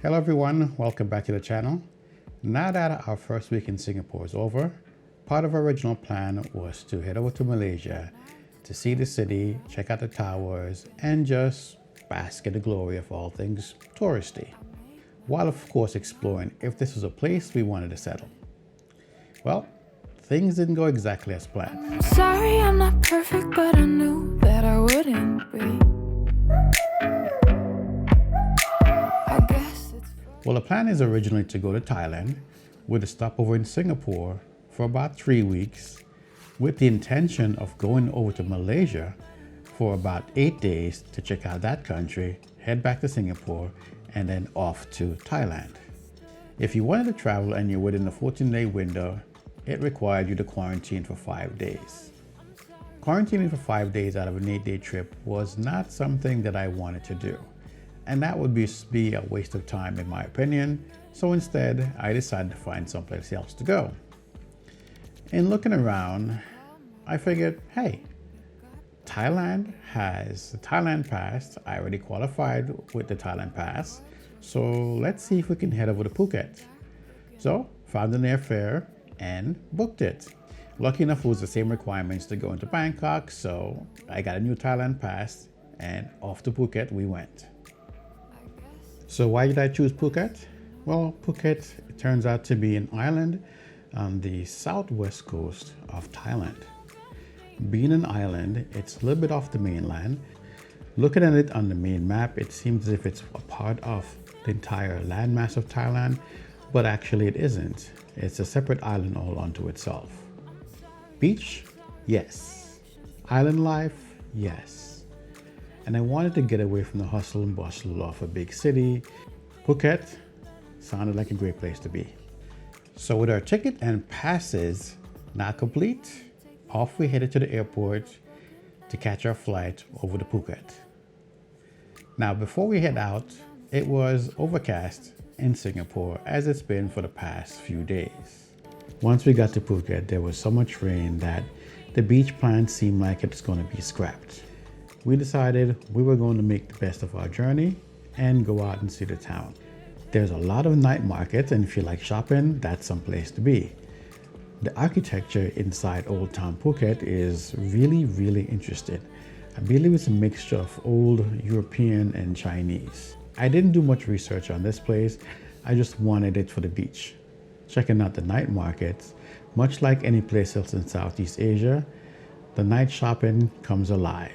Hello everyone, welcome back to the channel. Now that our first week in Singapore is over, part of our original plan was to head over to Malaysia to see the city, check out the towers, and just bask in the glory of all things touristy, while of course exploring if this was a place we wanted to settle. Well, things didn't go exactly as planned. Sorry, I'm not perfect, but I knew that I wouldn't be. Well, the plan is originally to go to Thailand with a stopover in Singapore for about 3 weeks, with the intention of going over to Malaysia for about 8 days to check out that country, head back to Singapore, and then off to Thailand. If you wanted to travel and you're within the 14-day window, it required you to quarantine for 5 days. Quarantining for 5 days out of an 8-day trip was not something that I wanted to do, and that would be a waste of time in my opinion, so instead I decided to find someplace else to go. In looking around, I figured, hey, Thailand has the Thailand Pass. I already qualified with the Thailand Pass, so let's see if we can head over to Phuket. So found an airfare and booked it. Lucky enough it was the same requirements to go into Bangkok, so I got a new Thailand Pass and off to Phuket we went. So why did I choose Phuket? Well, Phuket, it turns out to be an island on the southwest coast of Thailand. Being an island, it's a little bit off the mainland. Looking at it on the main map, it seems as if it's a part of the entire landmass of Thailand, but actually it isn't. It's a separate island all unto itself. Beach? Yes. Island life? Yes. And I wanted to get away from the hustle and bustle of a big city. Phuket sounded like a great place to be. So with our ticket and passes now complete, off we headed to the airport to catch our flight over to Phuket. Now before we head out, it was overcast in Singapore as it's been for the past few days. Once we got to Phuket, there was so much rain that the beach plan seemed like it's going to be scrapped. We decided we were going to make the best of our journey and go out and see the town. There's a lot of night markets, and if you like shopping, that's some place to be. The architecture inside Old Town Phuket is really interesting. I believe it's a mixture of old European and Chinese. I didn't do much research on this place. I just wanted it for the beach. Checking out the night markets, much like any place else in Southeast Asia, the night shopping comes alive.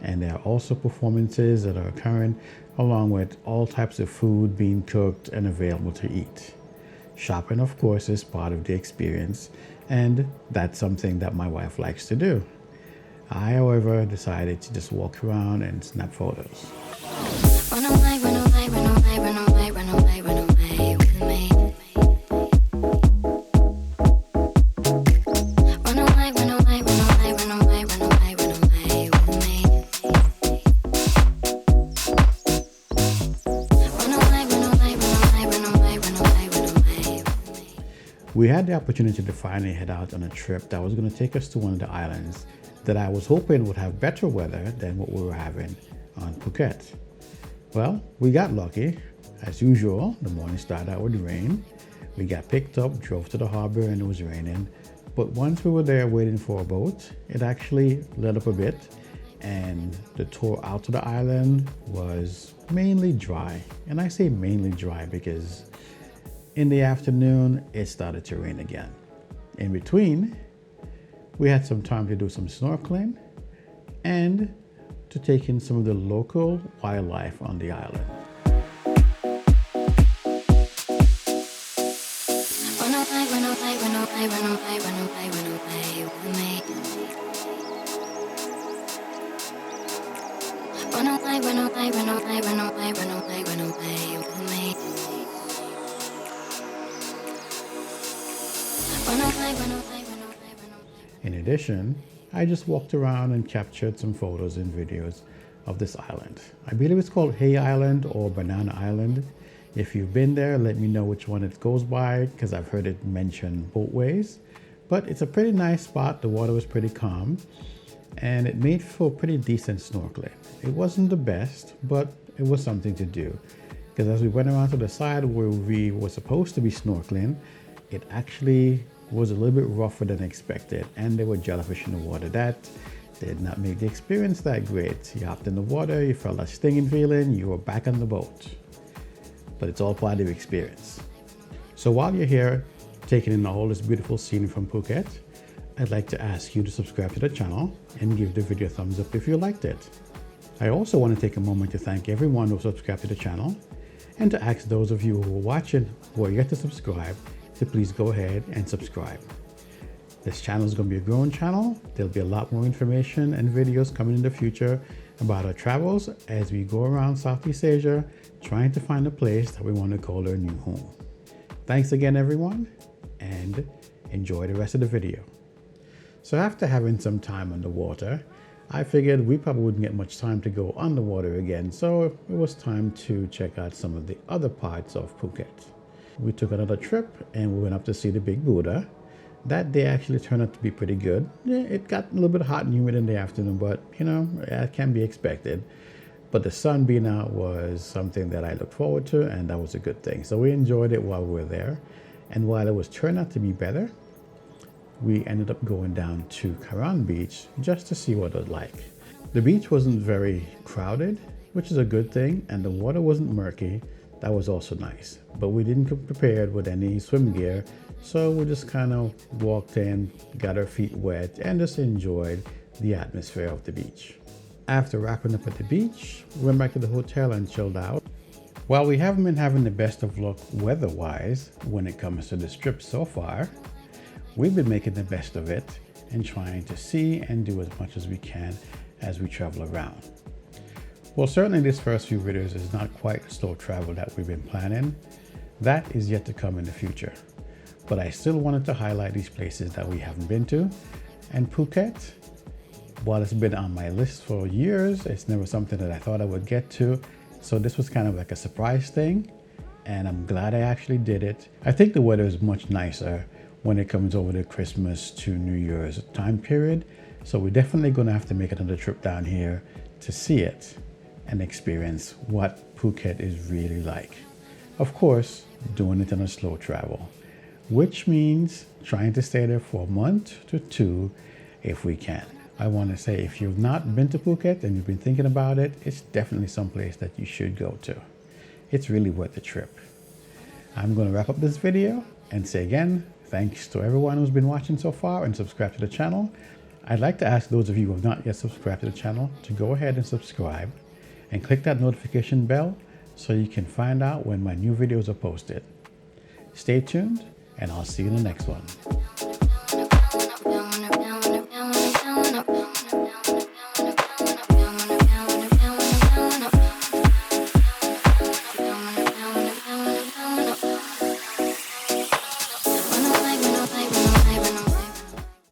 And there are also performances that are occurring, along with all types of food being cooked and available to eat. Shopping, of course, is part of the experience, and that's something that my wife likes to do. I, however, decided to just walk around and snap photos. Run away, run away, run away, run away, run away, run away with me. Run away, run away, run away, run away, run away, run away with me. Run away, run away, run away, run away, run away, run away with me. We had the opportunity to finally head out on a trip that was going to take us to one of the islands that I was hoping would have better weather than what we were having on Phuket. Well, we got lucky. As usual, the morning started out with rain. We got picked up, drove to the harbor, and it was raining. But once we were there waiting for a boat, it actually let up a bit, and the tour out to the island was mainly dry. And I say mainly dry because in the afternoon, it started to rain again. In between, we had some time to do some snorkeling and to take in some of the local wildlife on the island. Run away, run away, run away, run away, run away, run away with me. Run away, run away, run away, run away, run away, run away with me. Run away, run away, run away, run away. In addition, I just walked around and captured some photos and videos of this island. I believe it's called Hay Island or Banana Island. If you've been there, let me know which one it goes by, because I've heard it mentioned both ways. But it's a pretty nice spot. The water was pretty calm and it made for pretty decent snorkeling. It wasn't the best, but it was something to do. because as we went around to the side where we were supposed to be snorkeling, it actually was a little bit rougher than expected, and there were jellyfish in the water. That did not make the experience that great. You hopped in the water, you felt that stinging feeling, you were back on the boat. But it's all part of the experience. So while you're here taking in all this beautiful scenery from Phuket, I'd like to ask you to subscribe to the channel and give the video a thumbs up if you liked it. I also want to take a moment to thank everyone who subscribed to the channel, and to ask those of you who are watching who are yet to subscribe to please go ahead and subscribe. This channel is going to be a growing channel. There'll be a lot more information and videos coming in the future about our travels as we go around Southeast Asia trying to find a place that we want to call our new home. Thanks again, everyone, and enjoy the rest of the video. So after having some time on the water, I figured we probably wouldn't get much time to go underwater again, so it was time to check out some of the other parts of Phuket. We took another trip and we went up to see the Big Buddha. That day actually turned out to be pretty good. Yeah, it got a little bit hot and humid in the afternoon, but you know, that can be expected. But the sun being out was something that I looked forward to, and that was a good thing. So we enjoyed it while we were there. And while it was turned out to be better, we ended up going down to Karon Beach just to see what it was like. The beach wasn't very crowded, which is a good thing, and the water wasn't murky. That was also nice. But we didn't come prepared with any swim gear, so we just kind of walked in, got our feet wet, and just enjoyed the atmosphere of the beach. After wrapping up at the beach, we went back to the hotel and chilled out. While we haven't been having the best of luck weather-wise when it comes to this trip so far, we've been making the best of it and trying to see and do as much as we can as we travel around. Well, certainly this first few videos is not quite the slow travel that we've been planning. That is yet to come in the future. But I still wanted to highlight these places that we haven't been to. And Phuket, while it's been on my list for years, it's never something that I thought I would get to. So this was kind of like a surprise thing, and I'm glad I actually did it. I think the weather is much nicer when it comes over the Christmas to New Year's time period. So we're definitely gonna have to make another trip down here to see it and experience what Phuket is really like. Of course, doing it on a slow travel, which means trying to stay there for a month to 2 if we can. I want to say, if you've not been to Phuket and you've been thinking about it, it's definitely someplace that you should go to. It's really worth the trip. I'm going to wrap up this video and say again, thanks to everyone who's been watching so far and subscribe to the channel. I'd like to ask those of you who have not yet subscribed to the channel to go ahead and subscribe and click that notification bell so you can find out when my new videos are posted. Stay tuned, and I'll see you in the next one.